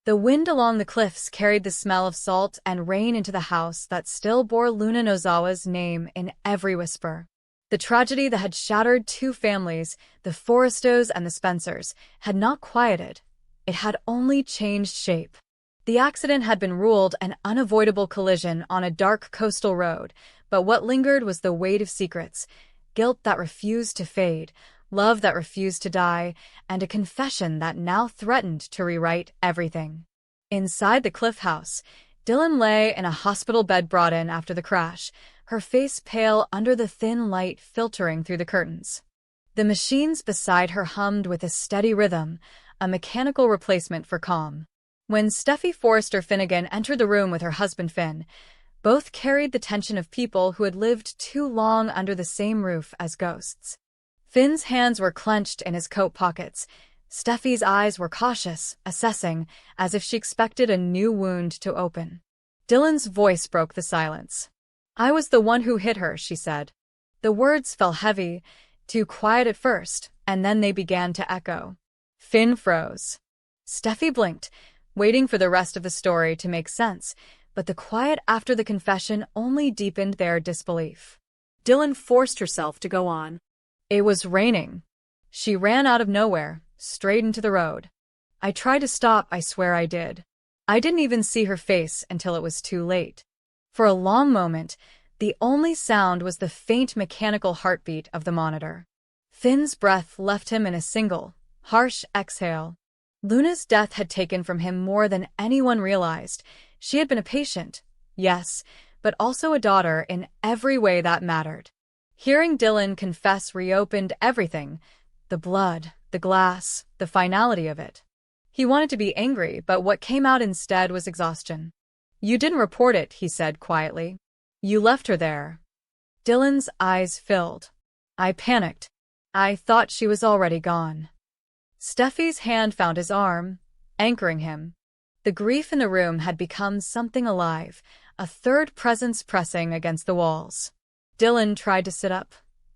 The wind along the cliffs carried the smell of salt and rain into the house that still bore Luna Nozawa's name in every whisper. The tragedy that had shattered two families, the Forrestos and the Spencers, had not quieted. It had only changed shape. The accident had been ruled an unavoidable collision on a dark coastal road, but what lingered was the weight of secrets, guilt that refused to fade, love that refused to die, and a confession that now threatened to rewrite everything. Inside the cliff house, Dylan lay in a hospital bed brought in after the crash, her face pale under the thin light filtering through the curtains. The machines beside her hummed with a steady rhythm, a mechanical replacement for calm. When Steffi Forrester Finnegan entered the room with her husband Finn, both carried the tension of people who had lived too long under the same roof as ghosts. Finn's hands were clenched in his coat pockets. Steffi's eyes were cautious, assessing, as if she expected a new wound to open. Dylan's voice broke the silence. "I was the one who hit her," she said. The words fell heavy, too quiet at first, and then they began to echo. Finn froze. Steffi blinked, waiting for the rest of the story to make sense, but the quiet after the confession only deepened their disbelief. Dylan forced herself to go on. "It was raining. She ran out of nowhere, straight into the road. I tried to stop, I swear I did. I didn't even see her face until it was too late." For a long moment, the only sound was the faint mechanical heartbeat of the monitor. Finn's breath left him in a single, harsh exhale. Luna's death had taken from him more than anyone realized. She had been a patient, yes, but also a daughter in every way that mattered. Hearing Dylan confess reopened everything, the blood, the glass, the finality of it. He wanted to be angry, but what came out instead was exhaustion. "You didn't report it," he said quietly. "You left her there." Dylan's eyes filled. "I panicked. I thought she was already gone." Steffi's hand found his arm, anchoring him. The grief in the room had become something alive, a third presence pressing against the walls. Dylan tried to sit up,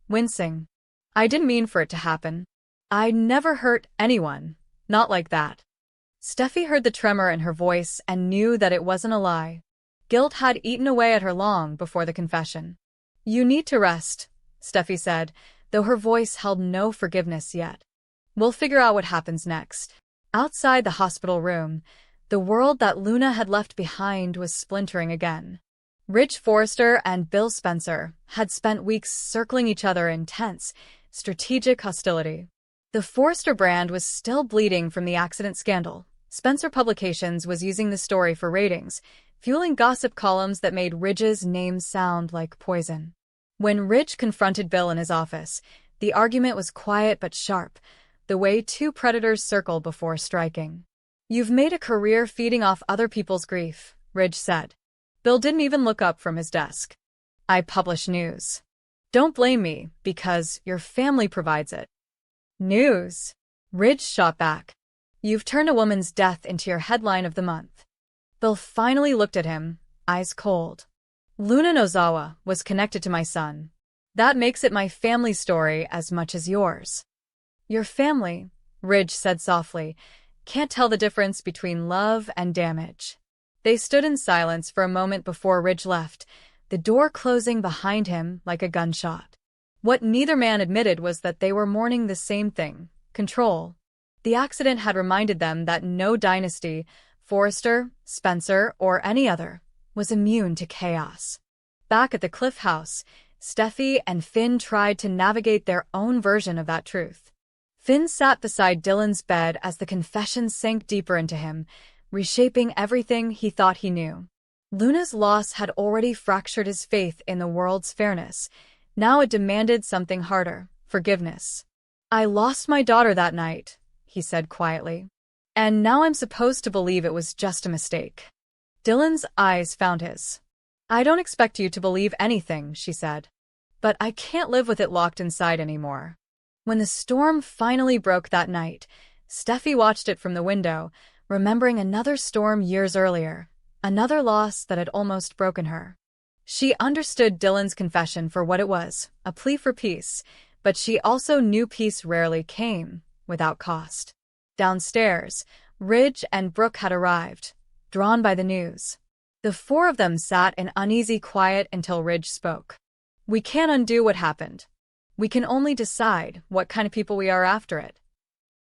wincing. "I didn't mean for it to happen. I'd never hurt anyone, not like that." Steffi heard the tremor in her voice and knew that it wasn't a lie. Guilt had eaten away at her long before the confession. "You need to rest," Steffi said, though her voice held no forgiveness yet. "We'll figure out what happens next." Outside the hospital room, the world that Luna had left behind was splintering again. Ridge Forrester and Bill Spencer had spent weeks circling each other in tense, strategic hostility. The Forrester brand was still bleeding from the accident scandal. Spencer Publications was using the story for ratings, fueling gossip columns that made Ridge's name sound like poison. When Ridge confronted Bill in his office, the argument was quiet but sharp, the way two predators circle before striking. "You've made a career feeding off other people's grief," Ridge said. Bill didn't even look up from his desk. "I publish news. Don't blame me, because your family provides it." "News?" Ridge shot back. "You've turned a woman's death into your headline of the month." Bill finally looked at him, eyes cold. "Luna Nozawa was connected to my son. That makes it my family story as much as yours." "Your family," Ridge said softly, "can't tell the difference between love and damage." They stood in silence for a moment before Ridge left, the door closing behind him like a gunshot. What neither man admitted was that they were mourning the same thing: control. The accident had reminded them that no dynasty, Forrester, Spencer, or any other, was immune to chaos. Back at the Cliff House, Steffi and Finn tried to navigate their own version of that truth. Finn sat beside Dylan's bed as the confession sank deeper into him, reshaping everything he thought he knew. Luna's loss had already fractured his faith in the world's fairness. Now it demanded something harder: forgiveness. "I lost my daughter that night," he said quietly. "And now I'm supposed to believe it was just a mistake." Dylan's eyes found his. "I don't expect you to believe anything," she said. "But I can't live with it locked inside anymore." When the storm finally broke that night, Steffi watched it from the window, remembering another storm years earlier, another loss that had almost broken her. She understood Dylan's confession for what it was, a plea for peace, but she also knew peace rarely came without cost. Downstairs, Ridge and Brooke had arrived, drawn by the news. The four of them sat in uneasy quiet until Ridge spoke. "We can't undo what happened. We can only decide what kind of people we are after it."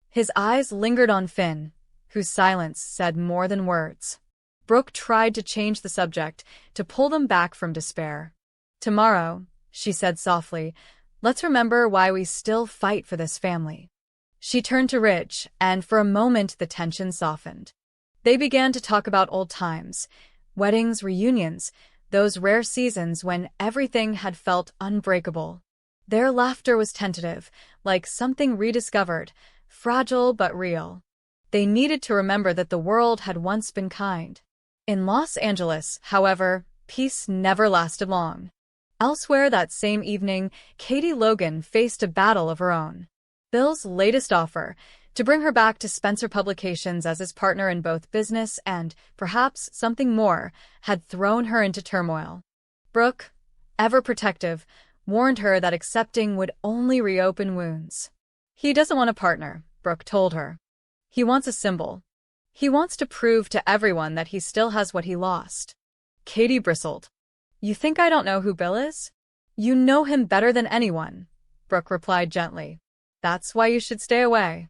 His eyes lingered on Finn, whose silence said more than words. Brooke tried to change the subject, to pull them back from despair. "Tomorrow," she said softly, "let's remember why we still fight for this family." She turned to Ridge, and for a moment the tension softened. They began to talk about old times, weddings, reunions, those rare seasons when everything had felt unbreakable. Their laughter was tentative, like something rediscovered, fragile but real. They needed to remember that the world had once been kind. In Los Angeles, however, peace never lasted long. Elsewhere that same evening, Katie Logan faced a battle of her own. Bill's latest offer, to bring her back to Spencer Publications as his partner in both business and, perhaps, something more, had thrown her into turmoil. Brooke, ever protective, warned her that accepting would only reopen wounds. "He doesn't want a partner," Brooke told her. "He wants a symbol. He wants to prove to everyone that he still has what he lost." Katie bristled. "You think I don't know who Bill is?" "You know him better than anyone," Brooke replied gently. "That's why you should stay away."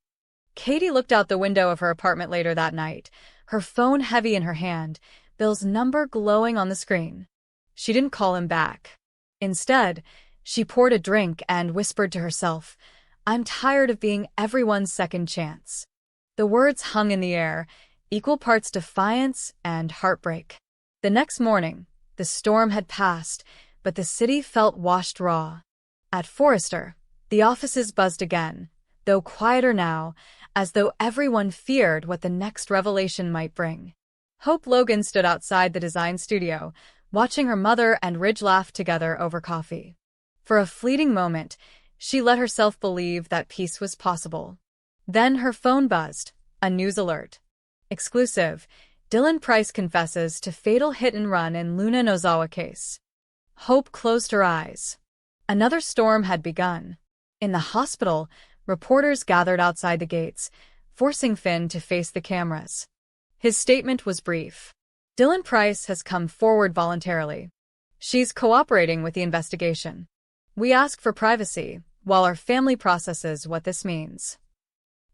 Katie looked out the window of her apartment later that night, her phone heavy in her hand, Bill's number glowing on the screen. She didn't call him back. Instead, she poured a drink and whispered to herself, "I'm tired of being everyone's second chance." The words hung in the air, equal parts defiance and heartbreak. The next morning, the storm had passed, but the city felt washed raw. At Forrester, the offices buzzed again, though quieter now, as though everyone feared what the next revelation might bring. Hope Logan stood outside the design studio, watching her mother and Ridge laugh together over coffee. For a fleeting moment, she let herself believe that peace was possible. Then her phone buzzed, a news alert. Exclusive, Dylan Price confesses to fatal hit-and-run in Luna Nozawa case. Hope closed her eyes. Another storm had begun. In the hospital, reporters gathered outside the gates, forcing Finn to face the cameras. His statement was brief. "Dylan Price has come forward voluntarily. She's cooperating with the investigation. We ask for privacy, while our family processes what this means."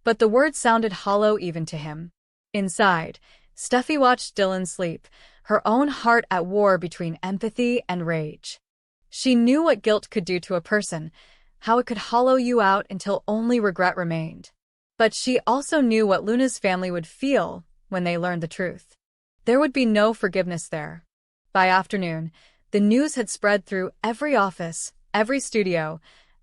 But the words sounded hollow even to him. Inside, Steffi watched Dylan sleep, her own heart at war between empathy and rage. She knew what guilt could do to a person, how it could hollow you out until only regret remained. But she also knew what Luna's family would feel when they learned the truth. There would be no forgiveness there. By afternoon, the news had spread through every office, every studio,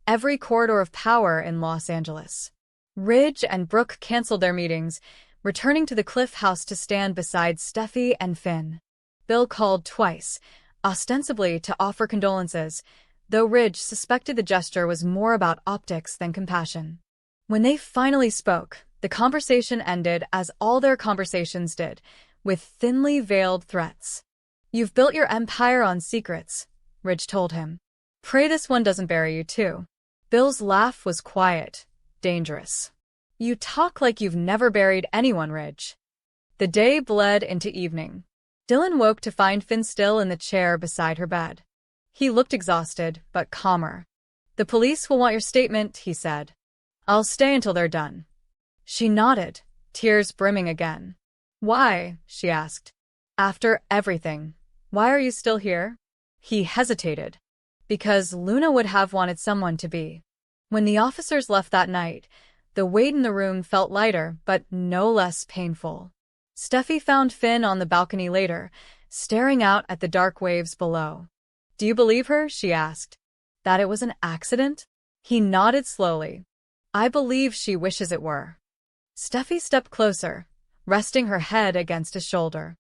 every corridor of power in Los Angeles. Ridge and Brooke canceled their meetings, returning to the Cliff House to stand beside Steffi and Finn. Bill called twice, ostensibly to offer condolences, though Ridge suspected the gesture was more about optics than compassion. When they finally spoke, the conversation ended as all their conversations did, with thinly veiled threats. "You've built your empire on secrets," Ridge told him. "Pray this one doesn't bury you too." Bill's laugh was quiet, dangerous. "You talk like you've never buried anyone, Ridge." The day bled into evening. Dylan woke to find Finn still in the chair beside her bed. He looked exhausted, but calmer. "The police will want your statement," he said. "I'll stay until they're done." She nodded, tears brimming again. "Why?" she asked. "After everything, why are you still here?" He hesitated. "Because Luna would have wanted someone to be." When the officers left that night, the weight in the room felt lighter, but no less painful. Steffi found Finn on the balcony later, staring out at the dark waves below. "Do you believe her?" she asked. "That it was an accident?" He nodded slowly. "I believe she wishes it were." Steffi stepped closer, resting her head against his shoulder.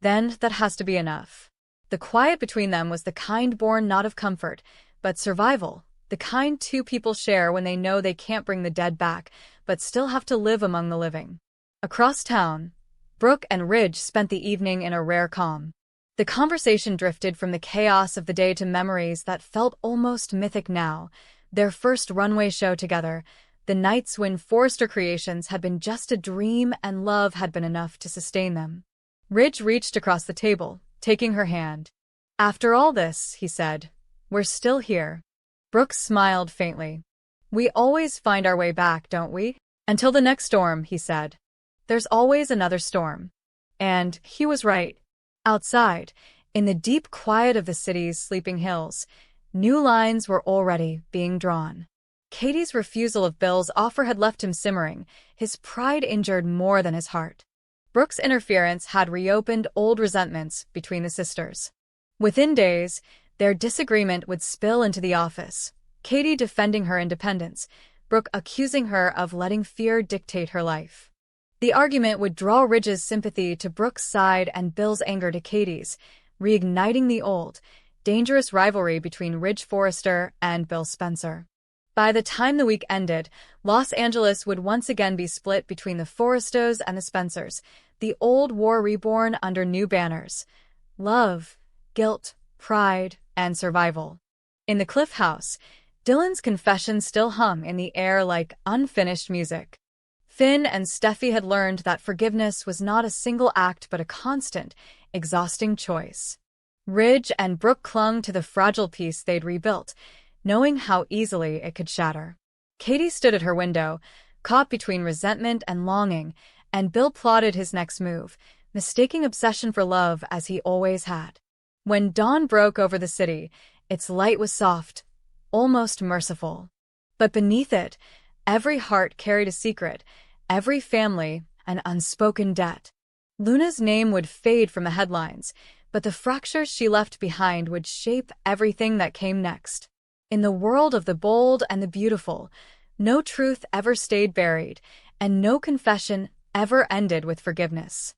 "Then that has to be enough." The quiet between them was the kind born not of comfort, but survival, the kind two people share when they know they can't bring the dead back, but still have to live among the living. Across town, Brooke and Ridge spent the evening in a rare calm. The conversation drifted from the chaos of the day to memories that felt almost mythic now, their first runway show together, The nights when Forrester Creations had been just a dream and love had been enough to sustain them. Ridge reached across the table, taking her hand. "After all this," he said, "we're still here." Brooks smiled faintly. "We always find our way back, don't we? Until the next storm," he said. "There's always another storm." And he was right. Outside, in the deep quiet of the city's sleeping hills, new lines were already being drawn. Katie's refusal of Bill's offer had left him simmering, his pride injured more than his heart. Brooks' interference had reopened old resentments between the sisters. Within days, their disagreement would spill into the office, Katie defending her independence, Brooke accusing her of letting fear dictate her life. The argument would draw Ridge's sympathy to Brooke's side and Bill's anger to Katie's, reigniting the old, dangerous rivalry between Ridge Forrester and Bill Spencer. By the time the week ended, Los Angeles would once again be split between the Forresters and the Spencers, the old war reborn under new banners: love, guilt, pride, and survival. In the Cliff House, Dylan's confession still hung in the air like unfinished music. Finn and Steffi had learned that forgiveness was not a single act but a constant, exhausting choice. Ridge and Brooke clung to the fragile piece they'd rebuilt, knowing how easily it could shatter. Katie stood at her window, caught between resentment and longing, and Bill plotted his next move, mistaking obsession for love as he always had. When dawn broke over the city, its light was soft, almost merciful. But beneath it, every heart carried a secret, every family an unspoken debt. Luna's name would fade from the headlines, but the fractures she left behind would shape everything that came next. In the world of the bold and the beautiful, no truth ever stayed buried, and no confession ever ended with forgiveness.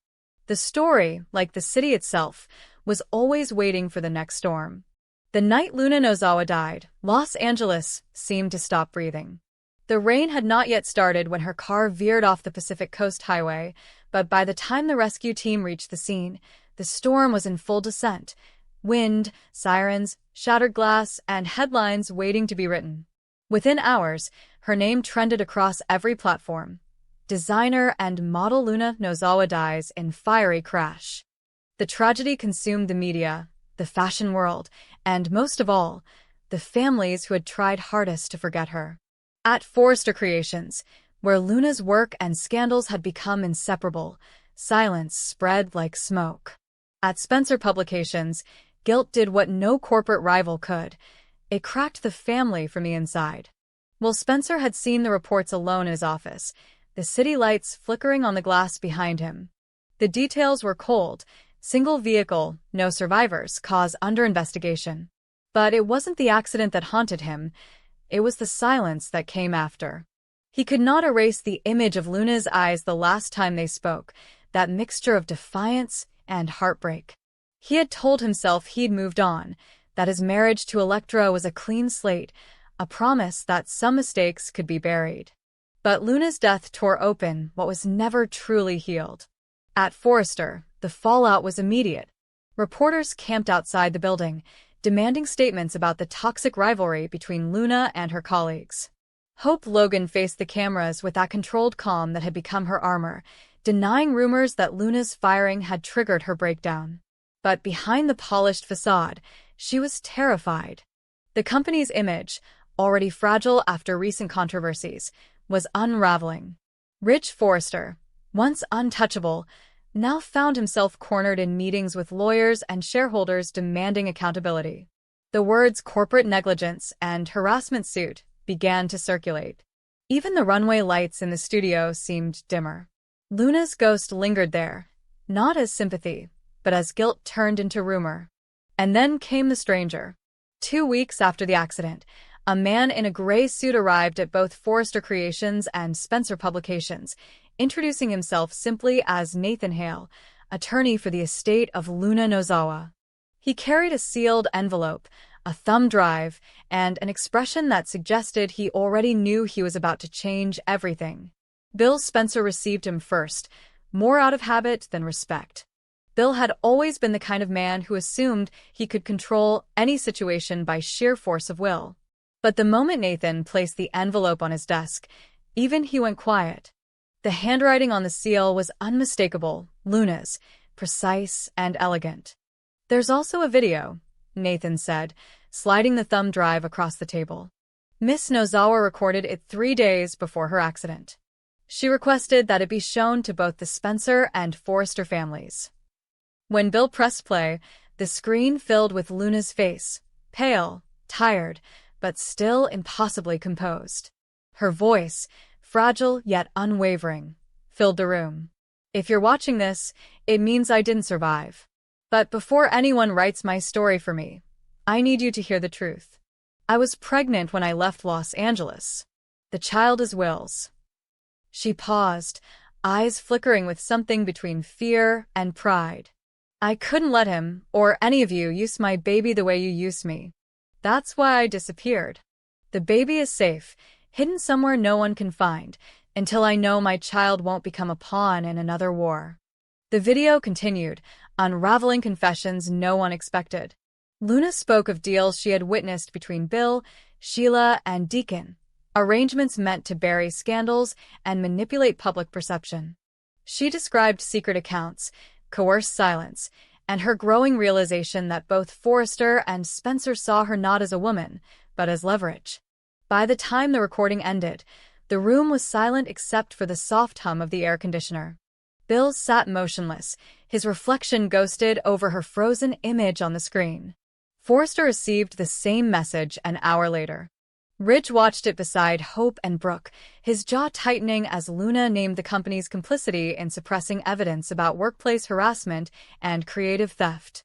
The story, like the city itself, was always waiting for the next storm. The night Luna Nozawa died, Los Angeles seemed to stop breathing. The rain had not yet started when her car veered off the Pacific Coast Highway, but by the time the rescue team reached the scene, the storm was in full descent. Wind, sirens, shattered glass, and headlines waiting to be written. Within hours, her name trended across every platform. Designer and model Luna Nozawa dies in fiery crash. The tragedy consumed the media, the fashion world, and most of all, the families who had tried hardest to forget her. At Forrester Creations, where Luna's work and scandals had become inseparable, silence spread like smoke. At Spencer Publications, guilt did what no corporate rival could. It cracked the family from the inside. While Spencer had seen the reports alone in his office, the city lights flickering on the glass behind him. The details were cold: single vehicle, no survivors, cause under investigation. But it wasn't the accident that haunted him, it was the silence that came after. He could not erase the image of Luna's eyes the last time they spoke, that mixture of defiance and heartbreak. He had told himself he'd moved on, that his marriage to Electra was a clean slate, a promise that some mistakes could be buried. But Luna's death tore open what was never truly healed. At Forrester, the fallout was immediate. Reporters camped outside the building, demanding statements about the toxic rivalry between Luna and her colleagues. Hope Logan faced the cameras with that controlled calm that had become her armor, denying rumors that Luna's firing had triggered her breakdown. But behind the polished facade, she was terrified. The company's image, already fragile after recent controversies, was unraveling. Ridge Forrester, once untouchable, now found himself cornered in meetings with lawyers and shareholders demanding accountability. The words corporate negligence and harassment suit began to circulate. Even the runway lights in the studio seemed dimmer. Luna's ghost lingered there, not as sympathy, but as guilt turned into rumor. And then came the stranger. 2 weeks after the accident, a man in a gray suit arrived at both Forrester Creations and Spencer Publications, introducing himself simply as Nathan Hale, attorney for the estate of Luna Nozawa. He carried a sealed envelope, a thumb drive, and an expression that suggested he already knew he was about to change everything. Bill Spencer received him first, more out of habit than respect. Bill had always been the kind of man who assumed he could control any situation by sheer force of will. But the moment Nathan placed the envelope on his desk, Even he went quiet. The handwriting on the seal was unmistakable, Luna's, precise and elegant. "There's also a video," Nathan said, sliding the thumb drive across the table. "Miss Nozawa recorded it 3 days before her accident. She requested that it be shown to both the Spencer and Forrester families." When Bill pressed play, the screen filled with Luna's face, pale, tired, but still impossibly composed. Her voice, fragile yet unwavering, filled the room. "If you're watching this, it means I didn't survive. But before anyone writes my story for me, I need you to hear the truth. I was pregnant when I left Los Angeles. The child is Will's." She paused, eyes flickering with something between fear and pride. "I couldn't let him, or any of you, use my baby the way you used me. That's why I disappeared. The baby is safe, hidden somewhere no one can find, until I know my child won't become a pawn in another war." The video continued, unraveling confessions no one expected. Luna spoke of deals she had witnessed between Bill, Sheila, and Deacon, arrangements meant to bury scandals and manipulate public perception. She described secret accounts, coerced silence, and her growing realization that both Forrester and Spencer saw her not as a woman, but as leverage. By the time the recording ended, the room was silent except for the soft hum of the air conditioner. Bill sat motionless, his reflection ghosted over her frozen image on the screen. Forrester received the same message an hour later. Ridge watched it beside Hope and Brooke, his jaw tightening as Luna named the company's complicity in suppressing evidence about workplace harassment and creative theft.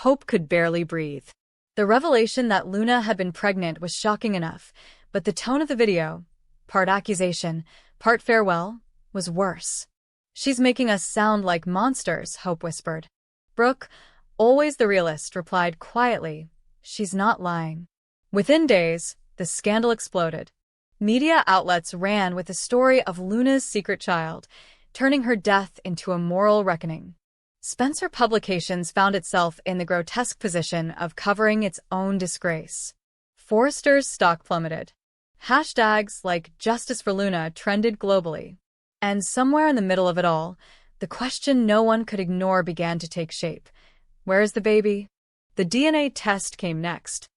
Hope could barely breathe. The revelation that Luna had been pregnant was shocking enough, but the tone of the video, part accusation, part farewell, was worse. "She's making us sound like monsters," Hope whispered. Brooke, always the realist, replied quietly, "She's not lying." Within days, the scandal exploded. Media outlets ran with the story of Luna's secret child, turning her death into a moral reckoning. Spencer Publications found itself in the grotesque position of covering its own disgrace. Forrester's stock plummeted. Hashtags like "Justice for Luna" trended globally. And somewhere in the middle of it all, the question no one could ignore began to take shape. Where is the baby? The DNA test came next.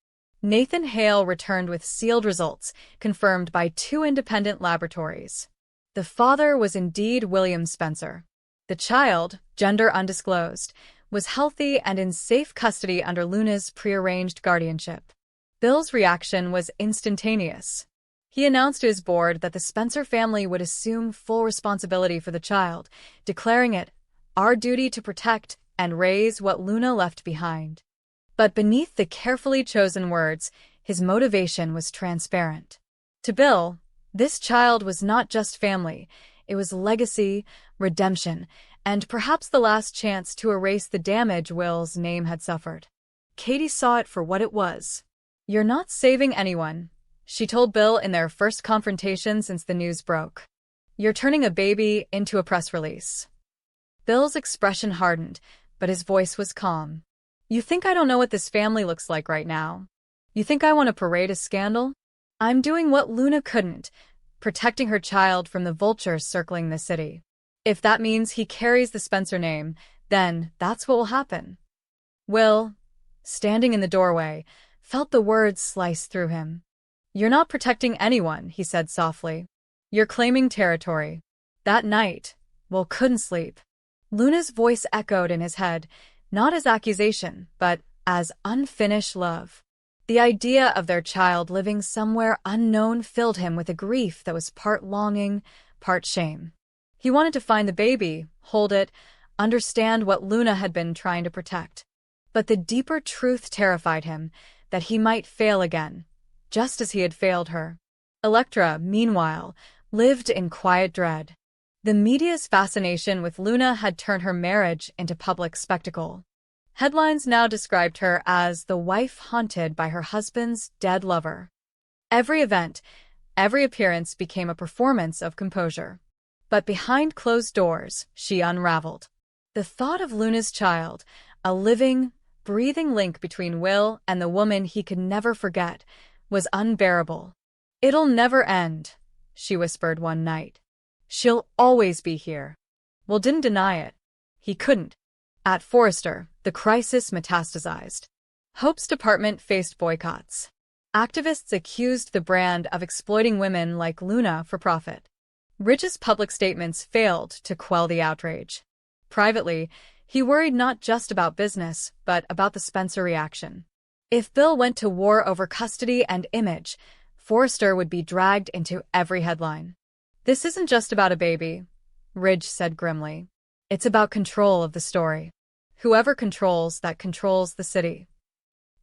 Nathan Hale returned with sealed results, confirmed by 2 independent laboratories. The father was indeed William Spencer. The child, gender undisclosed, was healthy and in safe custody under Luna's prearranged guardianship. Bill's reaction was instantaneous. He announced to his board that the Spencer family would assume full responsibility for the child, declaring it our duty to protect and raise what Luna left behind. But beneath the carefully chosen words, his motivation was transparent. To Bill, this child was not just family, it was legacy, redemption, and perhaps the last chance to erase the damage Will's name had suffered. Katie saw it for what it was. "You're not saving anyone," she told Bill in their first confrontation since the news broke. "You're turning a baby into a press release." Bill's expression hardened, but his voice was calm. "You think I don't know what this family looks like right now? You think I want to parade a scandal? I'm doing what Luna couldn't, protecting her child from the vultures circling the city. If that means he carries the Spencer name, then that's what will happen." Will, standing in the doorway, felt the words slice through him. "You're not protecting anyone," he said softly. "You're claiming territory." That night, Will couldn't sleep. Luna's voice echoed in his head, not as accusation, but as unfinished love. The idea of their child living somewhere unknown filled him with a grief that was part longing, part shame. He wanted to find the baby, hold it, understand what Luna had been trying to protect. But the deeper truth terrified him, that he might fail again, just as he had failed her. Electra, meanwhile, lived in quiet dread. The media's fascination with Luna had turned her marriage into public spectacle. Headlines now described her as the wife haunted by her husband's dead lover. Every event, every appearance became a performance of composure. But behind closed doors, she unraveled. The thought of Luna's child, a living, breathing link between Will and the woman he could never forget, was unbearable. "It'll never end," she whispered one night. She'll always be here. Will didn't deny it. He couldn't. At Forrester, the crisis metastasized. Hope's department faced boycotts. Activists accused the brand of exploiting women like Luna for profit. Ridge's public statements failed to quell the outrage. Privately, he worried not just about business, but about the Spencer reaction. If Bill went to war over custody and image, Forrester would be dragged into every headline. This isn't just about a baby, Ridge said grimly. It's about control of the story. Whoever controls that controls the city.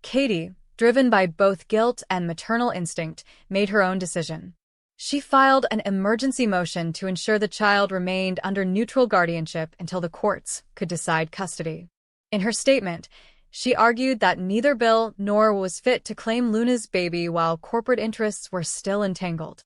Katie, driven by both guilt and maternal instinct, made her own decision. She filed an emergency motion to ensure the child remained under neutral guardianship until the courts could decide custody. In her statement, she argued that neither Bill nor was fit to claim Luna's baby while corporate interests were still entangled.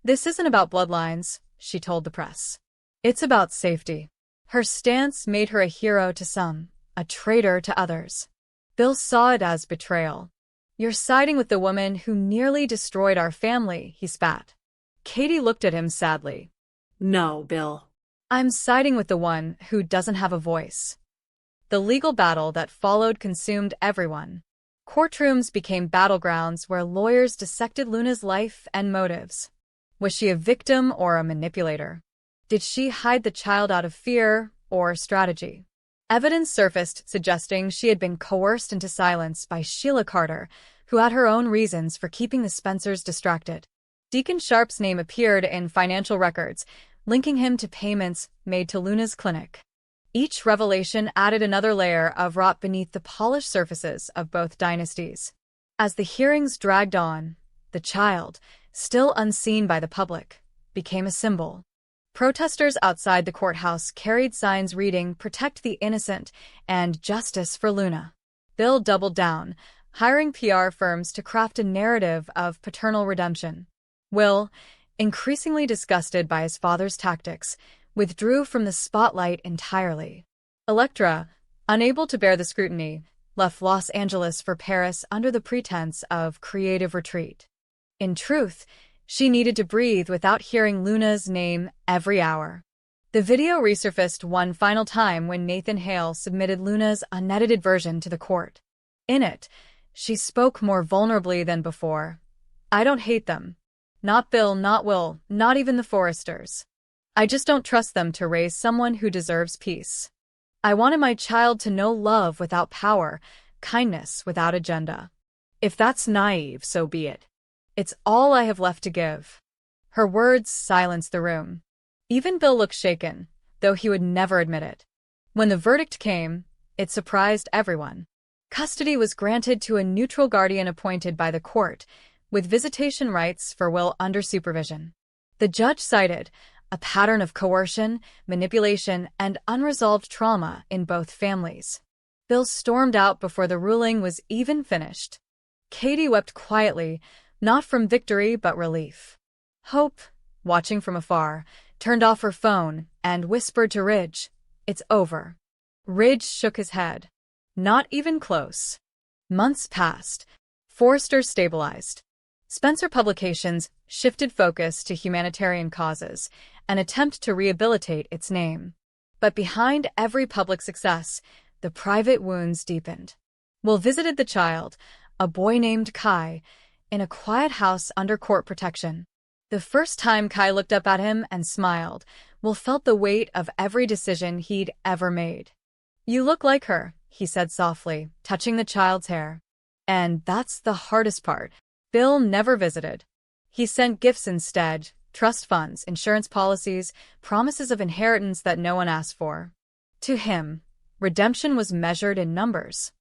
This isn't about bloodlines, she told the press. It's about safety. Her stance made her a hero to some, a traitor to others. Bill saw it as betrayal. You're siding with the woman who nearly destroyed our family, he spat. Katie looked at him sadly. No, Bill. I'm siding with the one who doesn't have a voice. The legal battle that followed consumed everyone. Courtrooms became battlegrounds where lawyers dissected Luna's life and motives. Was she a victim or a manipulator? Did she hide the child out of fear or strategy? Evidence surfaced suggesting she had been coerced into silence by Sheila Carter, who had her own reasons for keeping the Spencers distracted. Deacon Sharp's name appeared in financial records, linking him to payments made to Luna's clinic. Each revelation added another layer of rot beneath the polished surfaces of both dynasties. As the hearings dragged on, the child, still unseen by the public, became a symbol. Protesters outside the courthouse carried signs reading "Protect the Innocent" and "Justice for Luna." Bill doubled down, hiring PR firms to craft a narrative of paternal redemption. Will, increasingly disgusted by his father's tactics, withdrew from the spotlight entirely. Electra, unable to bear the scrutiny, left Los Angeles for Paris under the pretense of creative retreat. In truth, she needed to breathe without hearing Luna's name every hour. The video resurfaced one final time when Nathan Hale submitted Luna's unedited version to the court. In it, she spoke more vulnerably than before. I don't hate them. Not Bill, not Will, not even the Forresters. I just don't trust them to raise someone who deserves peace. I wanted my child to know love without power, kindness without agenda. If that's naive, so be it. It's all I have left to give. Her words silenced the room. Even Bill looked shaken, though he would never admit it. When the verdict came, it surprised everyone. Custody was granted to a neutral guardian appointed by the court, with visitation rights for Will under supervision. The judge cited a pattern of coercion, manipulation, and unresolved trauma in both families. Bill stormed out before the ruling was even finished. Katie wept quietly, not from victory but relief. Hope, watching from afar, turned off her phone and whispered to Ridge, "It's over." Ridge shook his head. Not even close. Months passed. Forrester stabilized. Spencer Publications shifted focus to humanitarian causes, an attempt to rehabilitate its name. But behind every public success, the private wounds deepened. Will visited the child, a boy named Kai, in a quiet house under court protection. The first time Kai looked up at him and smiled, Will felt the weight of every decision he'd ever made. "You look like her," he said softly, touching the child's hair. And that's the hardest part. Bill never visited. He sent gifts instead, trust funds, insurance policies, promises of inheritance that no one asked for. To him, redemption was measured in numbers.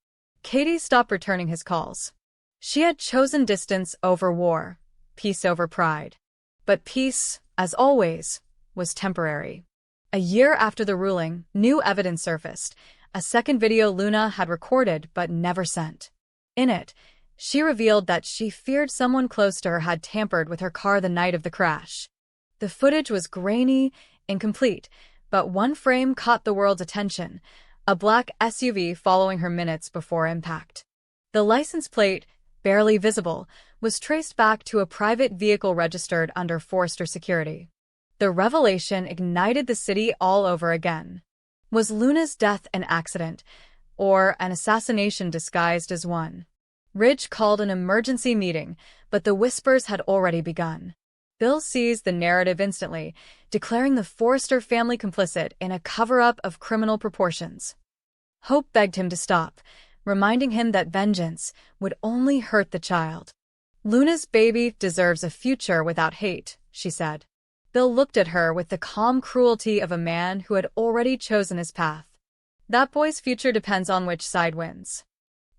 Katie stopped returning his calls. She had chosen distance over war, peace over pride. But peace, as always, was temporary. A year after the ruling, new evidence surfaced, a second video Luna had recorded but never sent. In it, she revealed that she feared someone close to her had tampered with her car the night of the crash. The footage was grainy, incomplete, but one frame caught the world's attention, a black SUV following her minutes before impact. The license plate, barely visible, was traced back to a private vehicle registered under Forrester security. The revelation ignited the city all over again. Was Luna's death an accident, or an assassination disguised as one? Ridge called an emergency meeting, but the whispers had already begun. Bill seized the narrative instantly, declaring the Forrester family complicit in a cover-up of criminal proportions. Hope begged him to stop, reminding him that vengeance would only hurt the child. "Luna's baby deserves a future without hate," she said. Bill looked at her with the calm cruelty of a man who had already chosen his path. "That boy's future depends on which side wins."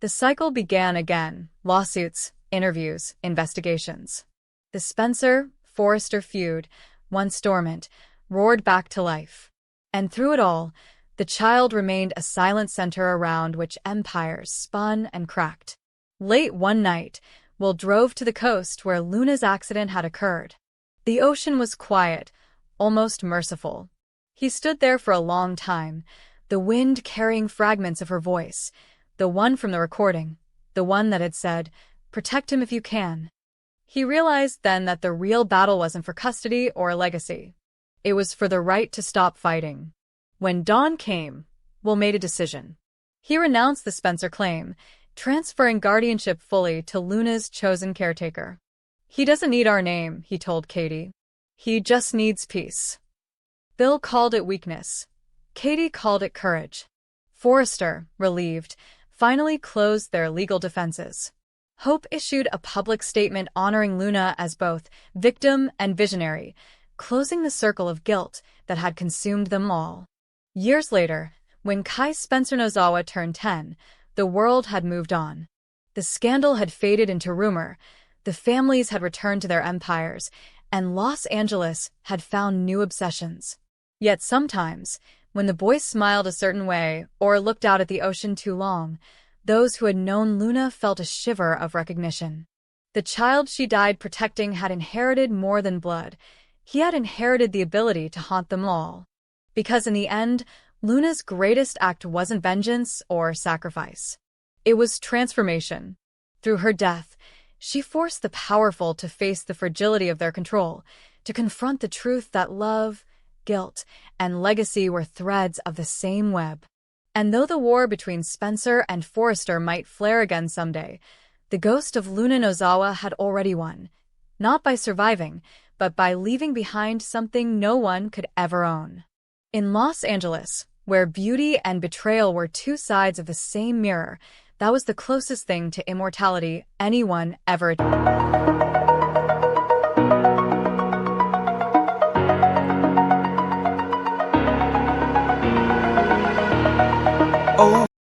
The cycle began again: lawsuits, interviews, investigations. The Spencer-Forrester feud, once dormant, roared back to life. And through it all, the child remained a silent center around which empires spun and cracked. Late one night, Will drove to the coast where Luna's accident had occurred. The ocean was quiet, almost merciful. He stood there for a long time, the wind carrying fragments of her voice, the one from the recording, the one that had said, "Protect him if you can." He realized then that the real battle wasn't for custody or legacy. It was for the right to stop fighting. When dawn came, Will made a decision. He renounced the Spencer claim, transferring guardianship fully to Luna's chosen caretaker. "He doesn't need our name," he told Katie. "He just needs peace." Bill called it weakness. Katie called it courage. Forrester, relieved, finally closed their legal defenses. Hope issued a public statement honoring Luna as both victim and visionary, closing the circle of guilt that had consumed them all. Years later, when Kai Spencer Nozawa turned 10, the world had moved on. The scandal had faded into rumor, the families had returned to their empires, and Los Angeles had found new obsessions. Yet sometimes, when the boy smiled a certain way or looked out at the ocean too long, those who had known Luna felt a shiver of recognition. The child she died protecting had inherited more than blood. He had inherited the ability to haunt them all. Because in the end, Luna's greatest act wasn't vengeance or sacrifice. It was transformation. Through her death, she forced the powerful to face the fragility of their control, to confront the truth that love, guilt, and legacy were threads of the same web. And though the war between Spencer and Forrester might flare again someday, the ghost of Luna Nozawa had already won, not by surviving, but by leaving behind something no one could ever own. In Los Angeles, where beauty and betrayal were two sides of the same mirror, that was the closest thing to immortality anyone ever achieved.